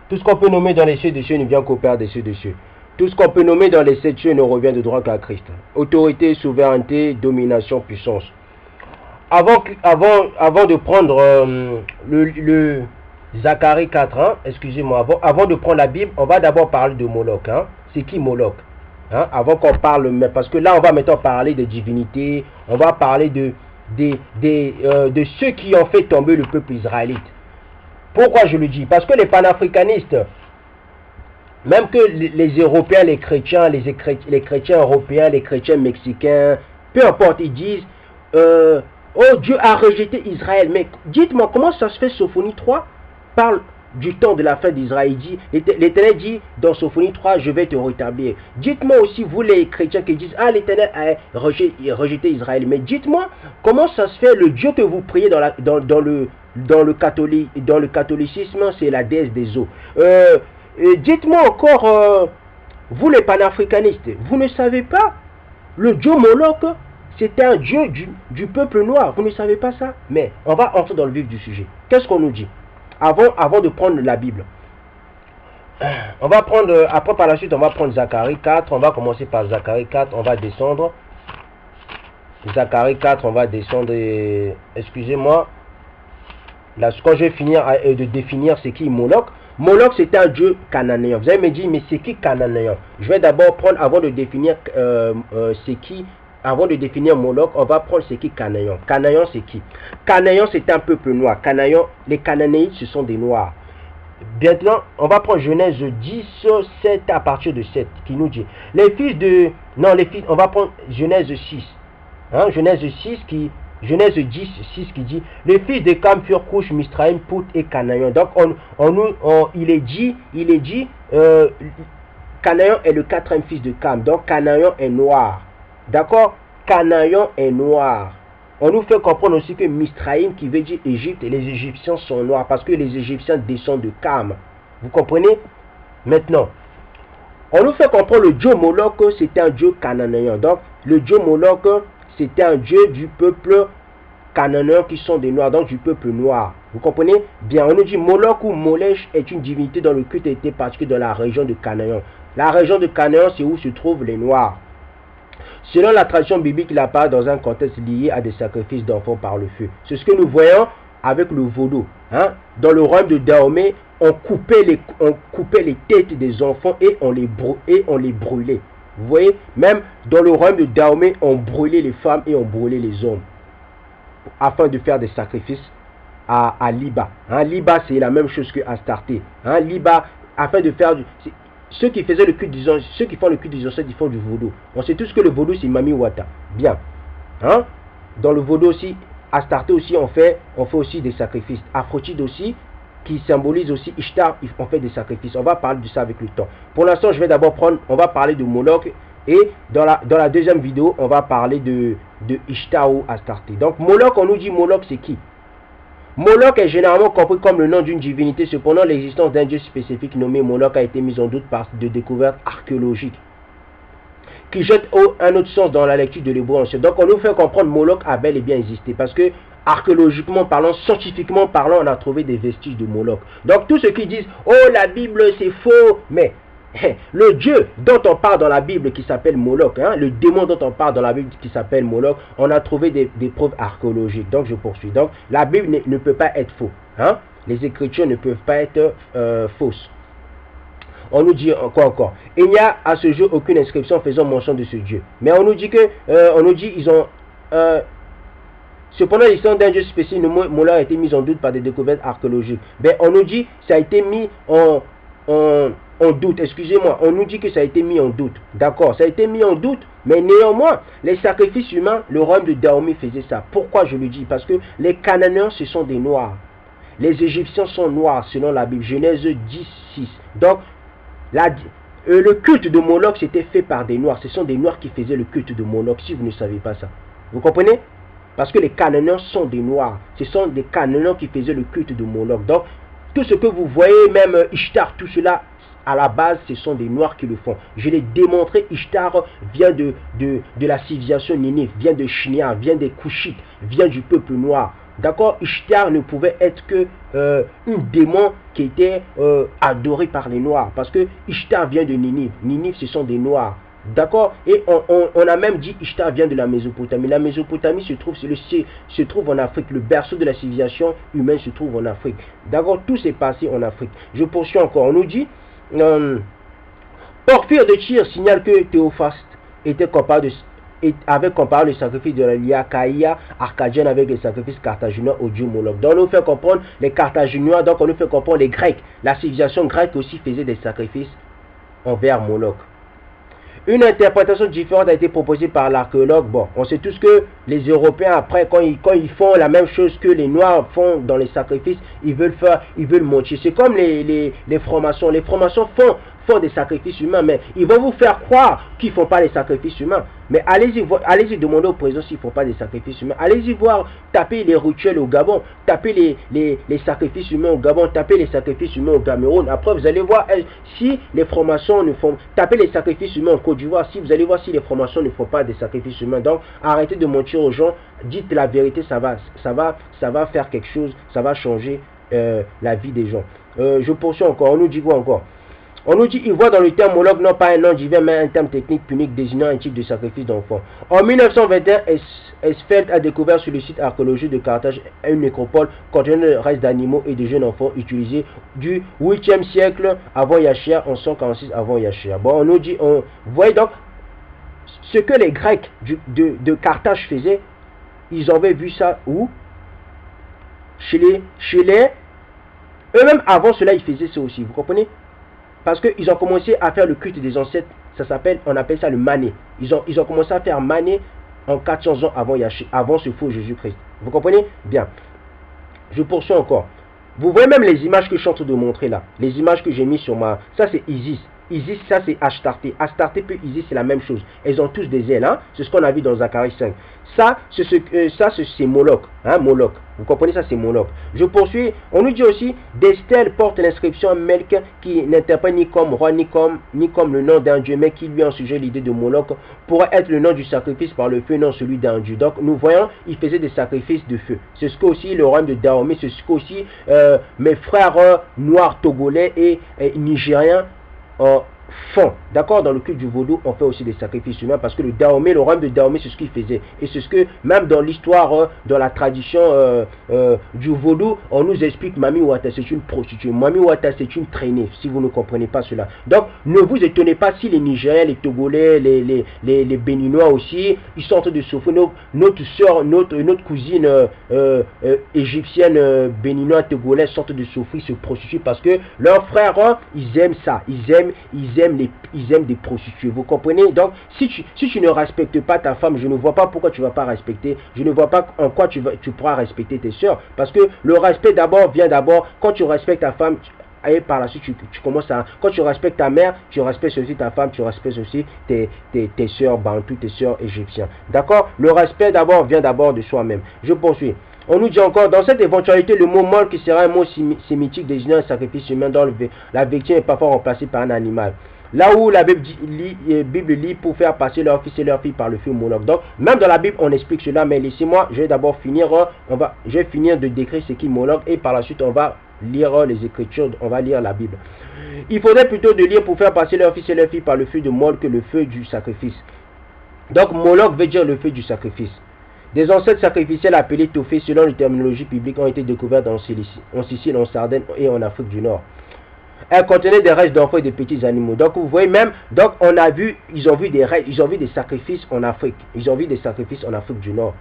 Tout ce qu'on peut nommer dans les cieux des cieux ne vient qu'au Père des cieux des cieux. Tout ce qu'on peut nommer dans les sept cieux ne revient de droit qu'à Christ. Autorité, souveraineté, domination, puissance. Avant de prendre le Zacharie 4, hein, excusez-moi, avant de prendre la Bible, on va d'abord parler de Moloch. Hein. C'est qui Moloch? Hein, avant qu'on parle, parce que là on va maintenant parler de divinité, on va parler de ceux qui ont fait tomber le peuple israélite. Pourquoi je le dis? Parce que les panafricanistes, même que les Européens, les chrétiens européens, les chrétiens mexicains, peu importe, ils disent oh, Dieu a rejeté Israël. Mais dites-moi, comment ça se fait? Sophonie 3 parle du temps de la fin d'Israël. L'Éternel dit dans Sophonie 3, je vais te rétablir. Dites-moi aussi, vous les chrétiens qui disent, ah, l'Éternel a rejeté Israël. Mais dites-moi, comment ça se fait? Le Dieu que vous priez dans le catholicisme, c'est la déesse des eaux. Dites-moi encore, vous les panafricanistes, vous ne savez pas? Le Dieu Moloch, c'était un Dieu du peuple noir. Vous ne savez pas ça? Mais on va entrer dans le vif du sujet. Qu'est-ce qu'on nous dit? Avant de prendre la Bible, on va prendre, après par la suite, on va prendre Zacharie 4. On va commencer par Zacharie 4. On va descendre. Zacharie 4, on va descendre. Excusez-moi. Là, quand je vais finir de définir c'est qui Moloch. Moloch, c'était un dieu cananéen. Vous allez me dire, mais c'est qui cananéen? Je vais d'abord prendre, avant de définir c'est qui. Avant de définir Moloch, on va prendre c'est qui Cananéen. Cananéen, c'est qui? Cananéen, c'est un peuple noir. Cananéen, les Cananéites, ce sont des noirs. Maintenant, on va prendre Genèse 10, 7 à partir de 7, qui nous dit, les fils de... Non, les fils, on va prendre Genèse 6. Hein, Genèse 10, 6 qui dit, les fils de Cam furent Couche, Misraïm, Pout et Cananéen. Donc, il est dit, Cananéen est le quatrième fils de Cam. Donc, Cananéen est noir. D'accord? Cananéen est noir. On nous fait comprendre aussi que Misraïm, qui veut dire Égypte, et les Égyptiens sont noirs parce que les Égyptiens descendent de Cam. Vous comprenez? Maintenant, on nous fait comprendre le dieu Moloch, c'était un dieu cananéen. Donc, le dieu Moloch, c'était un dieu du peuple cananéen qui sont des noirs, donc du peuple noir. Vous comprenez? Bien, on nous dit Moloch ou Molech est une divinité dont le culte était particulier dans la région de Canaan. La région de Canaan, c'est où se trouvent les noirs. Selon la tradition biblique, il apparaît dans un contexte lié à des sacrifices d'enfants par le feu. C'est ce que nous voyons avec le vaudou. Hein? Dans le royaume de Dahomey, on coupait les têtes des enfants et on les brûlait. Vous voyez? Même dans le royaume de Dahomey, on brûlait les femmes et on brûlait les hommes. Afin de faire des sacrifices à Liba. Hein? Liba, c'est la même chose que Astarté. Hein? Liba, afin de faire ceux qui faisaient le culte des ancêtres, ceux qui font le culte des ancêtres, ils font du vaudou. On sait tous que le vaudou, c'est Mami Wata. Bien. Hein? Dans le vaudou aussi, Astarté aussi, on fait aussi des sacrifices. Aphrodite aussi, qui symbolise aussi Ishtar, on fait des sacrifices. On va parler de ça avec le temps. Pour l'instant, je vais d'abord on va parler de Moloch. Et dans la deuxième vidéo, on va parler de Ishtar ou Astarté. Donc Moloch, on nous dit Moloch, c'est qui? Moloch est généralement compris comme le nom d'une divinité. Cependant, l'existence d'un dieu spécifique nommé Moloch a été mise en doute par de découvertes archéologiques qui jettent un autre sens dans la lecture de l'hébreu ancien. Donc, on nous fait comprendre que Moloch a bel et bien existé parce que archéologiquement parlant, scientifiquement parlant, on a trouvé des vestiges de Moloch. Donc, tous ceux qui disent « Oh, la Bible, c'est faux », mais le dieu dont on parle dans la Bible qui s'appelle Moloch, hein, le démon dont on parle dans la Bible qui s'appelle Moloch, on a trouvé des preuves archéologiques. Donc je poursuis. Donc la Bible ne peut pas être faux. Hein? Les Écritures ne peuvent pas être fausses. On nous dit quoi encore? Il n'y a à ce jour aucune inscription faisant mention de ce dieu. Mais on nous dit que, ils ont... cependant, l'histoire d'un dieu spécifique, le mot Moloch a été mis en doute par des découvertes archéologiques. Mais on nous dit ça a été mis en doute, excusez-moi, on nous dit que ça a été mis en doute, d'accord, ça a été mis en doute, mais néanmoins, les sacrifices humains, le royaume de Dahomey faisait ça. Pourquoi je le dis? Parce que les Cananéens, ce sont des noirs, les Égyptiens sont noirs, selon la Bible, Genèse 10, 6, donc, le culte de Moloch, c'était fait par des noirs, ce sont des noirs qui faisaient le culte de Moloch, si vous ne savez pas ça, vous comprenez? Parce que les Cananéens sont des noirs, ce sont des Cananéens qui faisaient le culte de Moloch, donc, tout ce que vous voyez, même Ishtar, tout cela, à la base, ce sont des noirs qui le font. Je l'ai démontré, Ishtar vient de la civilisation Ninive, vient de Shinar, vient des Couchites, vient du peuple noir. D'accord, Ishtar ne pouvait être que une démon qui était adorée par les Noirs. Parce que Ishtar vient de Ninive. Ninive, ce sont des Noirs. D'accord. Et on a même dit Ishtar vient de la Mésopotamie. La Mésopotamie se trouve en Afrique. Le berceau de la civilisation humaine se trouve en Afrique. D'accord. Tout s'est passé en Afrique. Je poursuis encore. On nous dit Porphyre de Tyr signale que Théophaste avait comparé le sacrifice de la Liacaïa arcadienne avec les sacrifices carthaginois au dieu Moloch. Donc on nous fait comprendre les Carthaginois, donc on nous fait comprendre les Grecs. La civilisation grecque aussi faisait des sacrifices envers Moloch. Une interprétation différente a été proposée par l'archéologue. Bon, on sait tous que les Européens, après, quand ils font la même chose que les Noirs font dans les sacrifices, ils veulent mentir. C'est comme les francs-maçons. Les francs-maçons font des sacrifices humains, mais ils vont vous faire croire qu'ils ne font pas les sacrifices humains. Mais allez-y demander au président s'ils ne font pas des sacrifices humains. Allez-y voir, taper les rituels au Gabon, taper les sacrifices humains au Gabon, taper les sacrifices humains au Cameroun. Après, vous allez voir si les francs-maçons ne font... Taper les sacrifices humains en Côte d'Ivoire, si vous allez voir si les francs-maçons ne font pas des sacrifices humains. Donc, arrêtez de mentir aux gens, dites la vérité, ça va faire quelque chose, ça va changer la vie des gens. Je poursuis encore, on nous dit quoi encore? On nous dit, il voit dans le terme Moloch non pas un nom divin, mais un terme technique punique désignant un type de sacrifice d'enfant. En 1921, Esfeld a découvert sur le site archéologique de Carthage une nécropole contenant le reste d'animaux et de jeunes enfants utilisés du 8e siècle avant Yachir en 146 avant Yachir. Bon, on nous dit, vous voyez donc, ce que les Grecs de Carthage faisaient, ils avaient vu ça où? Chez les eux-mêmes, avant cela, ils faisaient ça aussi, vous comprenez? Parce qu'ils ont commencé à faire le culte des ancêtres, on appelle ça le mané. Ils ont commencé à faire mané en 400 ans avant ce faux Jésus-Christ. Vous comprenez? Bien. Je poursuis encore. Vous voyez même les images que je suis en train de montrer là. Les images que j'ai mis sur ma... Ça c'est Isis. Isis, ça c'est Ashtarté. Ashtarté puis Isis, c'est la même chose. Elles ont tous des ailes. Hein? C'est ce qu'on a vu dans Zacharie 5. Ça, c'est Moloch. Hein? Moloch. Vous comprenez, ça c'est Moloch. Je poursuis. On nous dit aussi, des stèles portent l'inscription Melk qui n'interprète ni comme roi, ni comme le nom d'un dieu, mais qui lui a en sujet l'idée de Moloch pourrait être le nom du sacrifice par le feu, non celui d'un dieu. Donc nous voyons, il faisait des sacrifices de feu. C'est ce qu'aussi le royaume de Dahomey, c'est ce qu'aussi mes frères noirs togolais et nigériens font. D'accord, dans le culte du vaudou, on fait aussi des sacrifices humains parce que le royaume de Dahomey, c'est ce qu'il faisait. Et c'est ce que, même dans l'histoire, dans la tradition du vaudou, on nous explique Mami Wata, c'est une prostituée. Mami Wata, c'est une traînée, si vous ne comprenez pas cela. Donc, ne vous étonnez pas si les Nigériens, les Togolais, les Béninois aussi, ils sont en train de souffrir. Notre soeur, notre cousine égyptienne, béninoise, togolaise, sont en train de souffrir, se prostituer parce que leurs frères, ils aiment ça. Ils aiment des prostituées, vous comprenez? Donc si tu ne respectes pas ta femme, je ne vois pas pourquoi tu ne vas pas respecter, je ne vois pas en quoi tu pourras respecter tes soeurs, parce que le respect vient d'abord quand tu respectes ta femme. Et par la suite, tu commences à... Quand tu respectes ta mère, tu respectes aussi ta femme, tu respectes aussi tes soeurs bantoues, tes soeurs égyptiennes. D'accord? Le respect vient d'abord de soi-même. Je poursuis. On nous dit encore, dans cette éventualité, le mot mol qui sera un mot sémitique désignant un sacrifice humain dont la victime est parfois remplacée par un animal. Là où la Bible lit pour faire passer leur fils et leur fille par le feu Moloch. Donc, même dans la Bible, on explique cela, mais laissez-moi, je vais d'abord finir, je vais finir de décrire ce qu'est Moloch et par la suite, on va lire les Écritures, on va lire la Bible. Il faudrait plutôt de lire pour faire passer leur fils et leur fille par le feu de Moloch que le feu du sacrifice. Donc, Moloch veut dire le feu du sacrifice. Des ancêtres sacrificiels appelés Tophées, selon les terminologies bibliques, ont été découverts en Sicile, en Sardaigne et en Afrique du Nord. Elles contenaient des restes d'enfants et de petits animaux. Donc vous voyez même, donc on a vu, ils ont vu des sacrifices en Afrique. Ils ont vu des sacrifices en Afrique du Nord.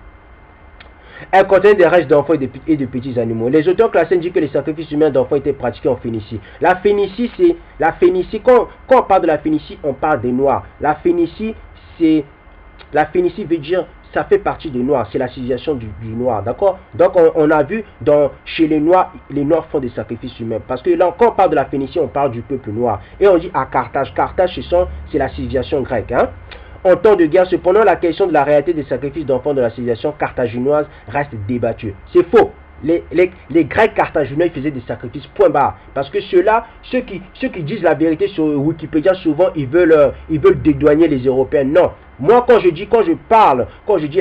Elles contenaient des restes d'enfants et de petits animaux. Les auteurs classiques disent que les sacrifices humains d'enfants étaient pratiqués en Phénicie. La Phénicie, quand on parle de la Phénicie, on parle des Noirs. La Phénicie veut dire, ça fait partie des Noirs, c'est la civilisation du Noir, d'accord? Donc on a vu chez les Noirs font des sacrifices humains. Parce que là, quand on parle de la Phénicie, on parle du peuple noir. Et on dit à Carthage, c'est la civilisation grecque. Hein? En temps de guerre, cependant, la question de la réalité des sacrifices d'enfants de la civilisation carthaginoise reste débattue. C'est faux. Les Grecs carthaginois faisaient des sacrifices, point barre. Parce que ceux qui disent la vérité sur Wikipédia, souvent ils veulent dédouaner les Européens. Non, Moi, quand je dis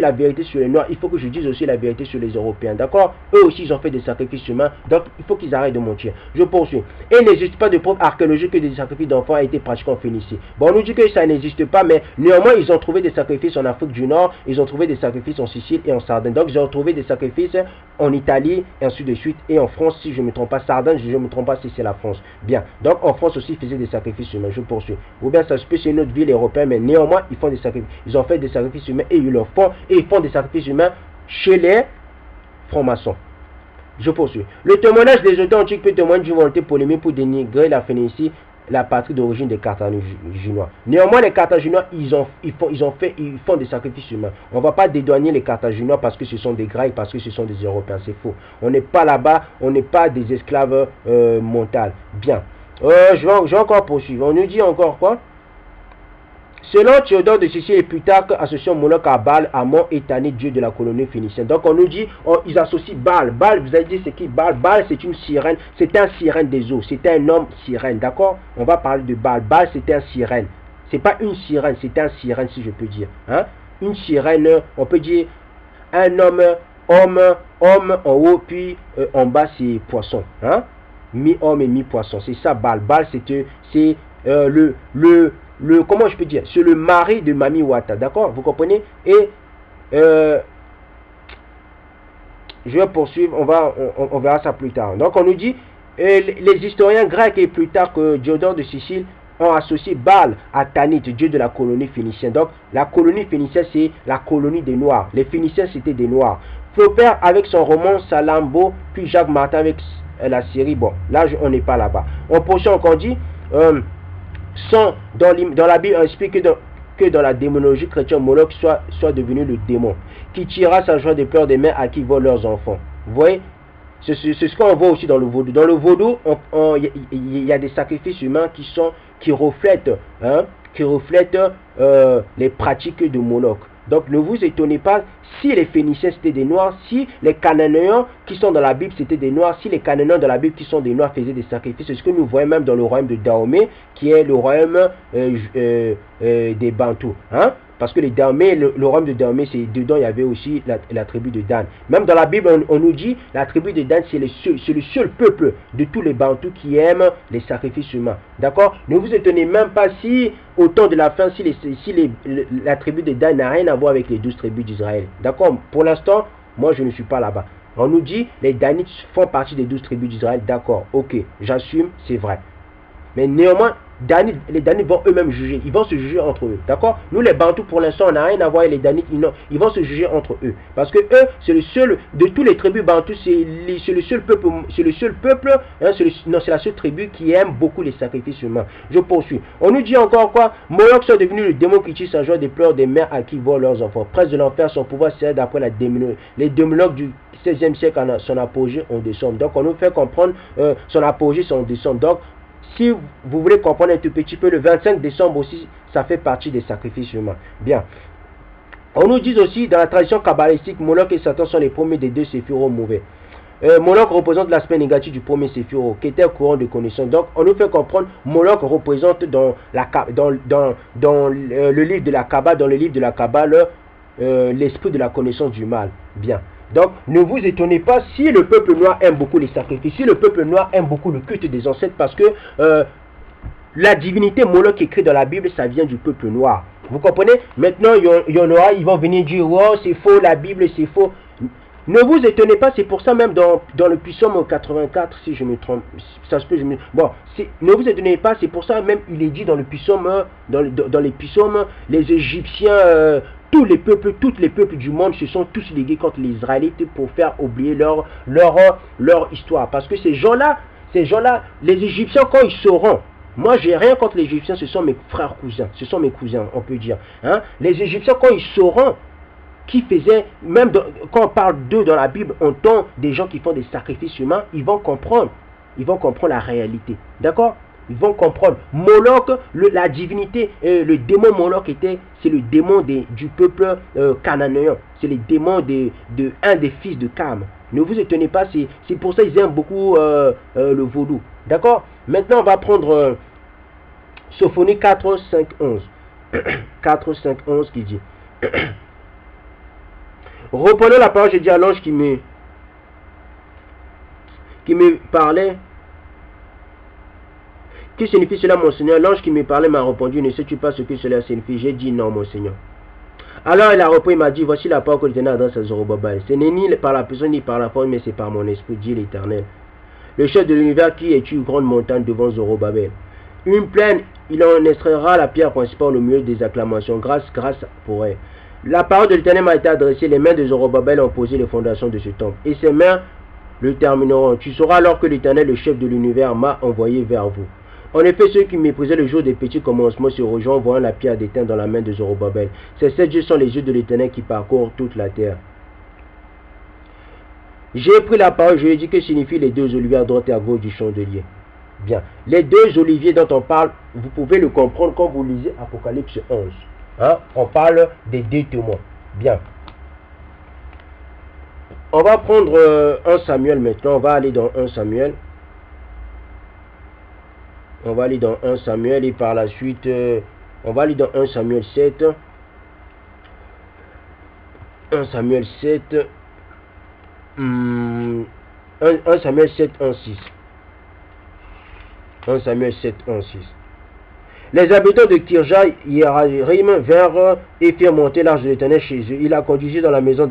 la vérité sur les Noirs, il faut que je dise aussi la vérité sur les Européens, d'accord? Eux aussi, ils ont fait des sacrifices humains, donc il faut qu'ils arrêtent de mentir. Je poursuis. Et il n'existe pas de preuve archéologique que des sacrifices d'enfants aient été pratiqués en Phénicie. Bon, on nous dit que ça n'existe pas, mais néanmoins, ils ont trouvé des sacrifices en Afrique du Nord, ils ont trouvé des sacrifices en Sicile et en Sardaigne. Donc, ils ont trouvé des sacrifices en Italie, et ainsi de suite, et en France, si je ne me trompe pas, Sardaigne, si je ne me trompe pas, si c'est la France. Bien. Donc, en France aussi, ils faisaient des sacrifices humains. Je poursuis. Ou bien, ça se peut, c'est une autre ville européenne, mais néanmoins, ils font des sacrifices. Ils ont fait des sacrifices humains et ils le font, et ils font des sacrifices humains chez les francs-maçons. Je poursuis. Le témoignage des auteurs antiques peut témoigner d'une volonté polémique pour dénigrer la Phénicie, la patrie d'origine des Carthaginois. Néanmoins, les Carthaginois, ils font des sacrifices humains. On ne va pas dédouaner les Carthaginois parce que ce sont des Grecs, parce que ce sont des Européens. C'est faux. On n'est pas là-bas, on n'est pas des esclaves mentaux. Bien. Je vais encore poursuivre. On nous dit encore quoi? Selon Théodore de Sicile et Plutarque, associant Moloch à Baal, Amon et Tanit, dieu de la colonie phénicienne. Donc on nous dit, ils associent Baal. Baal, vous avez dit c'est qui Baal? Baal, c'est une sirène, c'est un sirène des eaux, c'est un homme sirène, d'accord? On va parler de Baal. Baal, c'est un sirène. C'est pas une sirène, c'est un sirène si je peux dire. Hein? Une sirène, on peut dire un homme en haut, puis en bas c'est poisson. Hein? Mi-homme et mi-poisson. C'est ça Baal. Baal, c'est comment je peux dire, c'est le mari de Mami Wata, d'accord, vous comprenez? Et je vais poursuivre, on verra ça plus tard. Donc on nous dit, les historiens grecs et plus tard que Diodore de Sicile ont associé Baal à Tanit, dieu de la colonie phénicienne. Donc la colonie phénicienne, c'est la colonie des Noirs. Les Phéniciens, c'était des Noirs. Flaubert avec son roman Salammbô, puis Jacques Martin avec la série, bon, là on n'est pas là-bas. On poursuit encore dit, dans la Bible, on explique que dans la démonologie chrétienne, Moloch soit devenu le démon, qui tirera sa joie des pleurs des mères à qui volent leurs enfants. Vous voyez, c'est ce qu'on voit aussi dans le vaudou. Dans le vaudou, il y a des sacrifices humains qui reflètent les pratiques de Moloch. Donc ne vous étonnez pas si les Phéniciens c'était des Noirs, si les Cananéens qui sont dans la Bible c'était des Noirs, si les Cananéens dans la Bible qui sont des Noirs faisaient des sacrifices. C'est ce que nous voyons même dans le royaume de Dahomey, qui est le royaume des Bantous. Hein? Parce que le royaume de Dahomey, dedans il y avait aussi la tribu de Dan. Même dans la Bible, on nous dit la tribu de Dan, c'est le seul peuple de tous les Bantous qui aiment les sacrifices humains. D'accord? Ne vous étonnez même pas si, au temps de la fin, la tribu de Dan n'a rien à voir avec les 12 tribus d'Israël. D'accord? Pour l'instant, moi je ne suis pas là-bas. On nous dit les Danites font partie des 12 tribus d'Israël. D'accord, ok, j'assume, c'est vrai. Mais néanmoins, les Danites vont eux-mêmes juger. Ils vont se juger entre eux. D'accord? Nous, les Bantous, pour l'instant, on n'a rien à voir avec les Danites. Ils vont se juger entre eux. Parce que eux, c'est le seul, de tous les tribus Bantous, c'est le seul peuple, hein, c'est la seule tribu qui aime beaucoup les sacrifices humains. Je poursuis. On nous dit encore quoi? Moloch soit devenu le démon qui tire sa joie des pleurs des mères à qui volent leurs enfants. Prince de l'enfer, son pouvoir s'élève d'après les démonologues du 16e siècle en son apogée en décembre. Donc, on nous fait comprendre son apogée, son décembre. Donc, si vous voulez comprendre un tout petit peu, le 25 décembre aussi, ça fait partie des sacrifices humains. Bien. On nous dit aussi, dans la tradition kabbalistique, Moloch et Satan sont les premiers des deux séphirots mauvais. Moloch représente l'aspect négatif du premier séphiro, qui était au courant de connaissance. Donc, on nous fait comprendre, Moloch représente dans le livre de la Kabbale, l'esprit de la connaissance du mal. Bien. Donc, ne vous étonnez pas si le peuple noir aime beaucoup les sacrifices, si le peuple noir aime beaucoup le culte des ancêtres, parce que la divinité Moloch écrite dans la Bible, ça vient du peuple noir. Vous comprenez? Maintenant, il y en aura, ils vont venir dire, oh, c'est faux, la Bible, c'est faux. Ne vous étonnez pas, c'est pour ça même dans le psaume 84, si je me trompe, ça se peut, bon, ne vous étonnez pas, c'est pour ça même il est dit dans le psaume, dans les psaumes, les Égyptiens, tous les peuples du monde se sont tous ligués contre les Israélites pour faire oublier leur histoire. Parce que ces gens-là, les Égyptiens, quand ils sauront, moi j'ai rien contre les Égyptiens, ce sont mes frères cousins, ce sont mes cousins, on peut dire. Hein? Les Égyptiens, quand ils sauront, qui faisaient, même quand on parle d'eux dans la Bible, on entend des gens qui font des sacrifices humains, ils vont comprendre la réalité. D'accord? Ils vont comprendre. Moloch, la divinité, le démon Moloch c'est le démon du peuple cananéen. C'est le démon un des fils de Cam. Ne vous étonnez pas, c'est pour ça qu'ils aiment beaucoup le vaudou. D'accord? Maintenant, on va prendre Sophonie 4, 5, 11. 4, 5, 11 qui dit reprenons la parole, j'ai dit à l'ange qui me parlait. Que signifie cela, mon Seigneur? L'ange qui me parlait m'a répondu, ne sais-tu pas ce que cela signifie? J'ai dit non, mon Seigneur. Alors il a repris, il m'a dit, voici la parole que l'Éternel adresse à Zorobabel. Ce n'est ni par la personne ni par la forme, mais c'est par mon esprit, dit l'Éternel. Le chef de l'univers qui est une grande montagne devant Zorobabel. Une plaine, il en extraira la pierre principale au milieu des acclamations. Grâce pour elle. La parole de l'Éternel m'a été adressée, les mains de Zorobabel ont posé les fondations de ce temple. Et ses mains le termineront. Tu sauras alors que l'Éternel, le chef de l'univers, m'a envoyé vers vous. En effet, ceux qui méprisaient le jour des petits commencements se rejoignent en voyant la pierre d'éteint dans la main de Zorobabel. Ces 7 yeux sont les yeux de l'Éternel qui parcourent toute la terre. J'ai pris la parole, je lui ai dit que signifient les 2 oliviers à droite et à gauche du chandelier. Bien. Les 2 oliviers dont on parle, vous pouvez le comprendre quand vous lisez Apocalypse 11. Hein? On parle des 2 témoins. Bien. On va prendre 1 Samuel maintenant. On va aller dans 1 Samuel. On va aller dans 1 Samuel et par la suite, on va aller dans 1 Samuel 7. 1 Samuel 7. 1 Samuel 7, 1, 6. 1 Samuel 7, 1, 6. Les habitants de Kirja Yearim vinrent et firent monter l'arche de l'Éternel chez eux. Il la conduisit dans la maison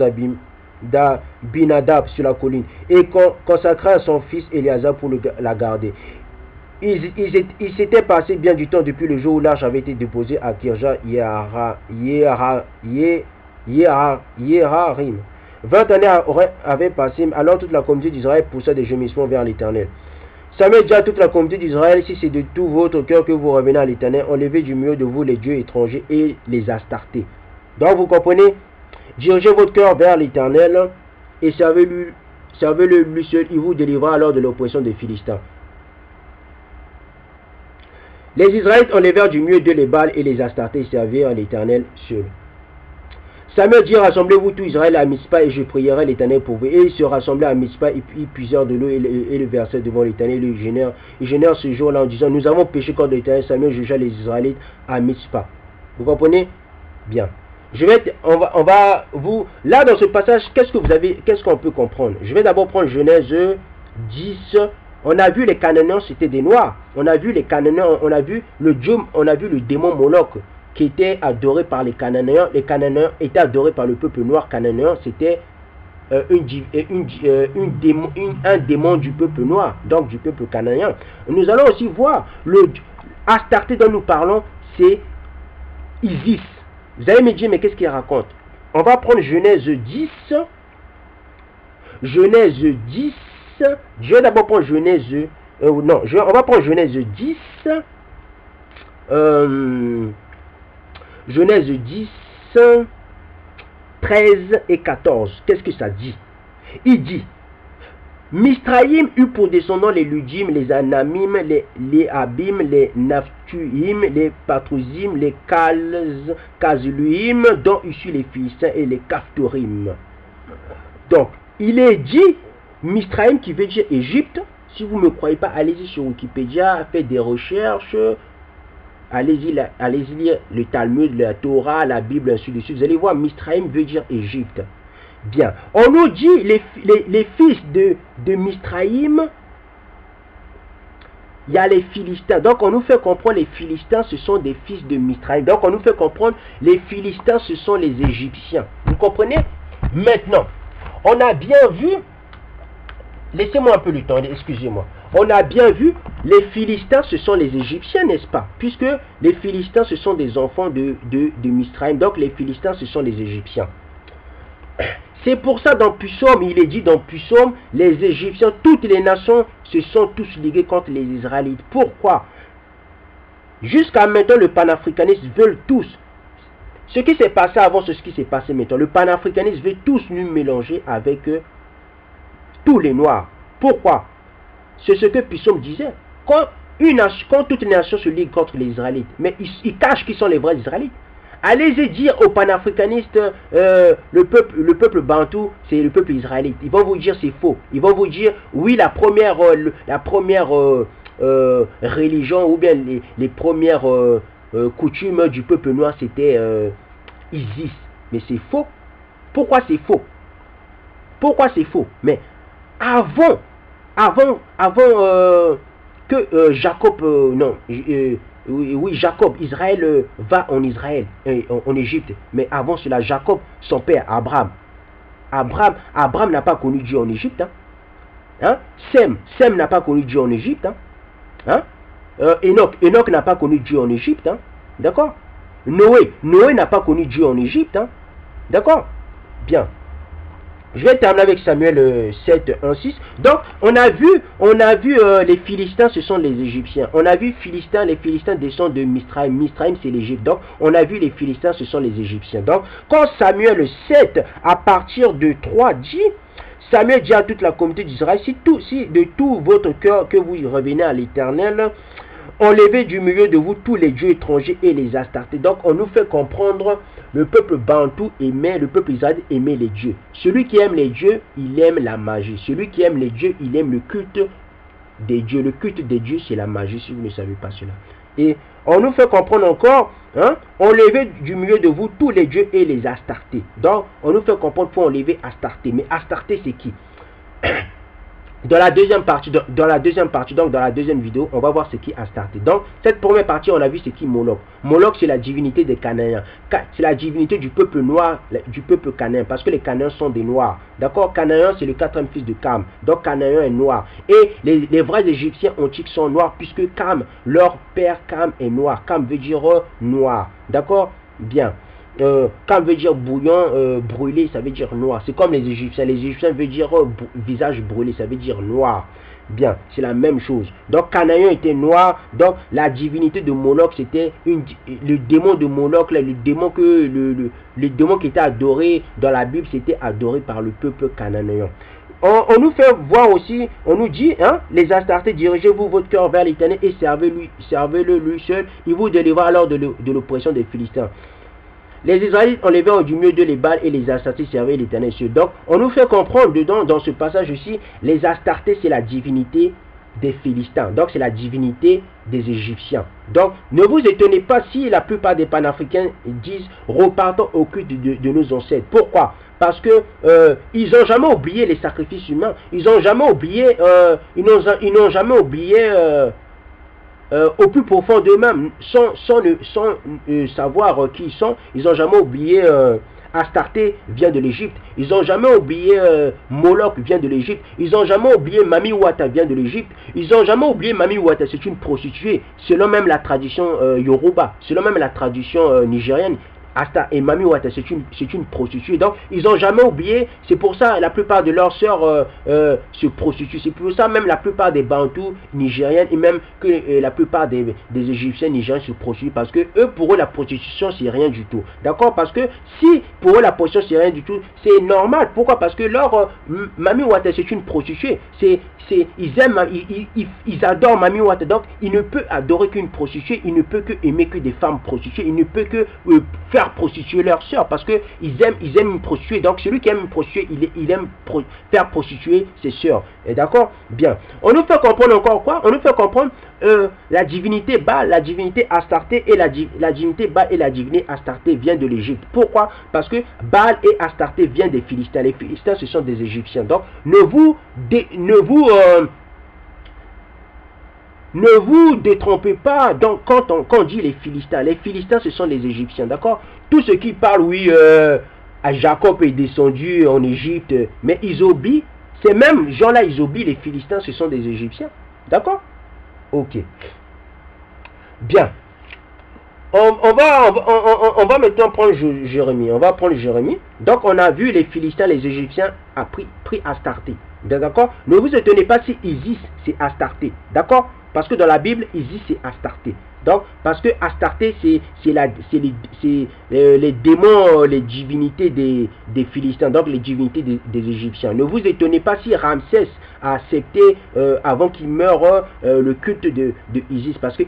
d'Abinadab sur la colline et consacra à son fils Éléazar pour la garder. Il s'était passé bien du temps depuis le jour où l'arche avait été déposée à Kirja Yearim. 20 années avaient passé, alors toute la communauté d'Israël poussa des gémissements vers l'Éternel. Samuel dit à toute la communauté d'Israël, si c'est de tout votre cœur que vous revenez à l'Éternel, enlevez du milieu de vous les dieux étrangers et les Astartés. Donc vous comprenez, dirigez votre cœur vers l'Éternel et servez-le lui seul, il vous délivrera alors de l'oppression des Philistins. Les Israélites enlevèrent du milieu de les Baals et les Astartés servirent l'Éternel seul. Samuel dit, rassemblez-vous tout Israël à Mitzpah et je prierai l'Éternel pour vous. Et ils se rassemblaient à Mitzpah et puis puisèrent de l'eau et le versèrent devant l'Éternel. Ils gênèrent ce jour-là en disant, nous avons péché contre l'Éternel. Samuel jugea les Israélites à Mitzpah. Vous comprenez? Bien. Là dans ce passage, qu'est-ce qu'on peut comprendre? Je vais d'abord prendre Genèse 10. On a vu les Cananéens, c'était des Noirs. On a vu les Cananéens, on a vu le démon Moloch qui était adoré par les Cananéens. Les Cananéens étaient adorés par le peuple noir cananéen. C'était un démon du peuple noir, donc du peuple cananéen. Nous allons aussi voir le Astarté dont nous parlons, c'est Isis. Vous allez me dire, mais qu'est-ce qu'il raconte? On va prendre Genèse 10. Genèse 10. Je vais d'abord prendre Genèse. On va prendre Genèse 10. Genèse 10, 13 et 14. Qu'est-ce que ça dit? Il dit, Misraïm eut pour descendants les Ludim, les Anamim, les Abim, les Naphtuim, les Patruzim, les Kazluim, dont issus les Philistins et les Kaphtorim. Donc, il est dit, Misraïm qui veut dire Égypte. Si vous ne me croyez pas, allez-y sur Wikipédia, faites des recherches. Allez-y lire le Talmud, la Torah, la Bible, ainsi de suite. Vous allez voir, Misraïm veut dire Égypte. Bien. On nous dit, les fils de Misraïm, il y a les Philistins. Donc, on nous fait comprendre les Philistins, ce sont des fils de Misraïm. Donc, on nous fait comprendre les Philistins, ce sont les Égyptiens. Vous comprenez? Maintenant, on a bien vu, laissez-moi un peu le temps, excusez-moi. On a bien vu, les Philistins, ce sont les Égyptiens, n'est-ce pas? Puisque les Philistins, ce sont des enfants de Misraïm. Donc, les Philistins, ce sont les Égyptiens. C'est pour ça, dans Psaume, il est dit dans Psaume, les Égyptiens, toutes les nations se sont tous ligués contre les Israélites. Pourquoi? Jusqu'à maintenant, le panafricanisme veut tous. Ce qui s'est passé avant, c'est ce qui s'est passé maintenant. Le panafricanisme veut tous nous mélanger avec tous les Noirs. Pourquoi? C'est ce que Psaume disait. Quand toutes les nations se liguent contre les Israélites, mais ils cachent qui sont les vrais Israélites. Allez-y dire aux panafricanistes, le peuple bantou, c'est le peuple israélite. Ils vont vous dire c'est faux. Ils vont vous dire, oui, la première religion, ou bien les premières coutume du peuple noir, c'était Isis. Mais c'est faux. Pourquoi c'est faux? Pourquoi c'est faux? Mais avant que Jacob, oui, Jacob, Israël va en Israël, en Égypte. Mais avant cela, Jacob, son père, Abraham n'a pas connu Dieu en Égypte. Hein? Sem n'a pas connu Dieu en Égypte. Hein? Enoch n'a pas connu Dieu en Égypte. Hein? D'accord? Noé n'a pas connu Dieu en Égypte. Hein? D'accord? Bien. Je vais terminer avec Samuel 7, 1, 6. Donc, on a vu les Philistins, ce sont les Égyptiens. On a vu les Philistins descendent de Misraïm. Misraïm, c'est l'Égypte. Donc, on a vu les Philistins, ce sont les Égyptiens. Donc, quand Samuel 7, à partir de 3, dit, Samuel dit à toute la communauté d'Israël, si de tout votre cœur que vous revenez à l'Éternel, enlevez du milieu de vous tous les dieux étrangers et les Astartés. Donc, on nous fait comprendre, le peuple bantou aimait, le peuple israélien aimait les dieux. Celui qui aime les dieux, il aime la magie. Celui qui aime les dieux, il aime le culte des dieux. Le culte des dieux, c'est la magie, si vous ne savez pas cela. Et on nous fait comprendre encore, hein, enlevez du milieu de vous tous les dieux et les Astartés. Donc, on nous fait comprendre qu'il faut enlever Astarté. Mais Astarté, c'est qui? Dans la deuxième partie, donc dans la deuxième vidéo, on va voir ce qui Astarté. Donc, cette première partie, on a vu ce qui Moloch. Moloch, c'est la divinité des Cananéens. C'est la divinité du peuple noir, du peuple cananéen, parce que les Cananéens sont des noirs. D'accord? Cananéen, c'est le quatrième fils de Cam. Donc, Cananéen est noir. Et les vrais Égyptiens antiques sont noirs, puisque Cam, leur père Cam est noir. Cam veut dire noir. D'accord? Bien. Quand veut dire bouillon, brûlé, ça veut dire noir. C'est comme les Égyptiens. Les Égyptiens veut dire visage brûlé, ça veut dire noir. Bien, c'est la même chose. Donc, Canaïen était noir. Donc, la divinité de Moloch, c'était le démon de Moloch, le démon qui était adoré dans la Bible, c'était adoré par le peuple cananéen. On nous fait voir aussi, on nous dit, hein, les Astartés, dirigez-vous votre cœur vers l'Éternel et servez-le lui seul. Il vous délivrera alors de l'oppression des Philistins. Les Israélites enlevèrent du milieu de les Baals et les Astartés servaient l'Éternel seul. Donc, on nous fait comprendre dedans, dans ce passage aussi, les Astartés, c'est la divinité des Philistins. Donc, c'est la divinité des Égyptiens. Donc, ne vous étonnez pas si la plupart des panafricains disent repartons au culte de nos ancêtres. Pourquoi? Parce que ils n'ont jamais oublié les sacrifices humains. Ils n'ont jamais oublié, au plus profond d'eux-mêmes, sans savoir qui ils sont. Ils n'ont jamais oublié Astarté vient de l'Égypte. Ils n'ont jamais oublié Moloch vient de l'Égypte. Ils n'ont jamais oublié Mami Wata vient de l'Égypte. Ils n'ont jamais oublié Mami Wata, c'est une prostituée. Selon même la tradition Yoruba, selon même la tradition nigérienne. Asta et Mami Wata, c'est une prostituée. Donc, ils n'ont jamais oublié. C'est pour ça la plupart de leurs sœurs se prostituent. C'est pour ça même la plupart des Bantous nigériennes et même que la plupart des Égyptiens nigériens se prostituent. Parce que eux, pour eux, la prostitution, c'est rien du tout. D'accord? Parce que si pour eux, la prostitution, c'est rien du tout, c'est normal. Pourquoi? Parce que leur Mami Wata, c'est une prostituée. Ils adorent Mami Wata. Donc, il ne peut adorer qu'une prostituée. Il ne peut que aimer que des femmes prostituées. Il ne peut que faire prostituer leur sœur parce que ils aiment une prostituée. Donc celui qui aime une prostituée, il aime faire prostituer ses sœurs. D'accord? Bien. On nous fait comprendre encore quoi? On nous fait comprendre la divinité Baal, la divinité Astarté et la divinité Baal et la divinité Astarté vient de l'Égypte. Pourquoi? Parce que Baal et Astarté viennent des Philistins. Les Philistins, ce sont des Égyptiens. Donc ne vous détrompez pas. Donc, quand on dit les Philistins, ce sont les Égyptiens, d'accord? Tous ceux qui parlent, oui, à Jacob est descendu en Égypte, mais ils oublient, ces mêmes gens-là, ils oublient les Philistins, ce sont des Égyptiens, d'accord? Ok. Bien. On va maintenant prendre Jérémie. On va prendre Jérémie. Donc, on a vu les Philistins, les Égyptiens ont pris Astarté. D'accord? Ne vous étonnez pas si Isis, c'est Astarté. D'accord? Parce que dans la Bible, Isis, c'est Astarté. Donc, parce que Astarté, c'est les démons, les divinités des Philistins, donc les divinités des Égyptiens. Ne vous étonnez pas si Ramsès a accepté, avant qu'il meure, le culte de Isis, parce que